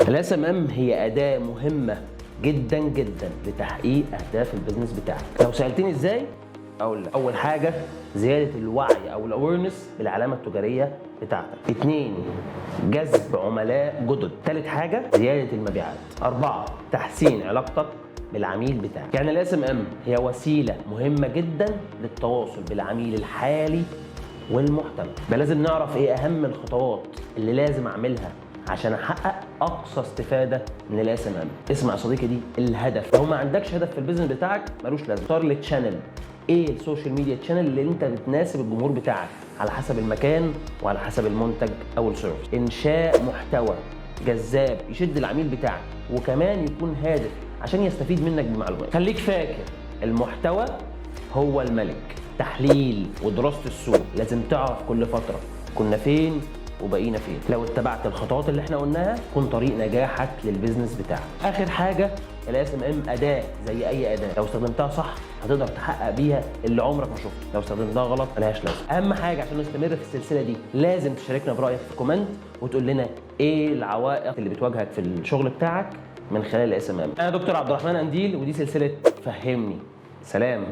الاس ام ام هي اداه مهمه جدا جدا لتحقيق اهداف البيزنس بتاعك. لو سالتني ازاي اقول لك، اول حاجه زياده الوعي او الاويرنس بالعلامه التجاريه بتاعتك. 2 جذب عملاء جدد. 3 حاجه زياده المبيعات. 4 تحسين علاقتك بالعميل بتاعك. يعني الاس ام ام هي وسيله مهمه جدا للتواصل بالعميل الحالي والمحتمل. يبقى لازم نعرف ايه اهم الخطوات اللي لازم اعملها عشان احقق اقصى استفاده من الاس ام ام. اسمع يا صديقي، دي الهدف. لو ما عندكش هدف في البيزنس بتاعك ملوش لازمه. اختار التشانل، ايه السوشيال ميديا تشانل اللي انت بتناسب الجمهور بتاعك على حسب المكان وعلى حسب المنتج او السيرفيس. انشاء محتوى جذاب يشد العميل بتاعك وكمان يكون هادف عشان يستفيد منك بمعلومات. خليك فاكر، المحتوى هو الملك. تحليل ودراسه السوق، لازم تعرف كل فتره كنا فين وبقينا فين. لو اتبعت الخطوات اللي احنا قلناها كن طريق نجاحك للبيزنس بتاعك. اخر حاجه، الاس ام ام اداه زي اي اداه، لو استخدمتها صح هتقدر تحقق بيها اللي عمرك ما شفته. لو استخدمتها غلط ملهاش لازمه. اهم حاجه عشان نستمر في السلسله دي لازم تشاركنا برايك في كومنت وتقول لنا ايه العوائق اللي بتواجهك في الشغل بتاعك من خلال الاس ام ام. انا دكتور عبد الرحمن قنديل ودي سلسله فهمني. سلام.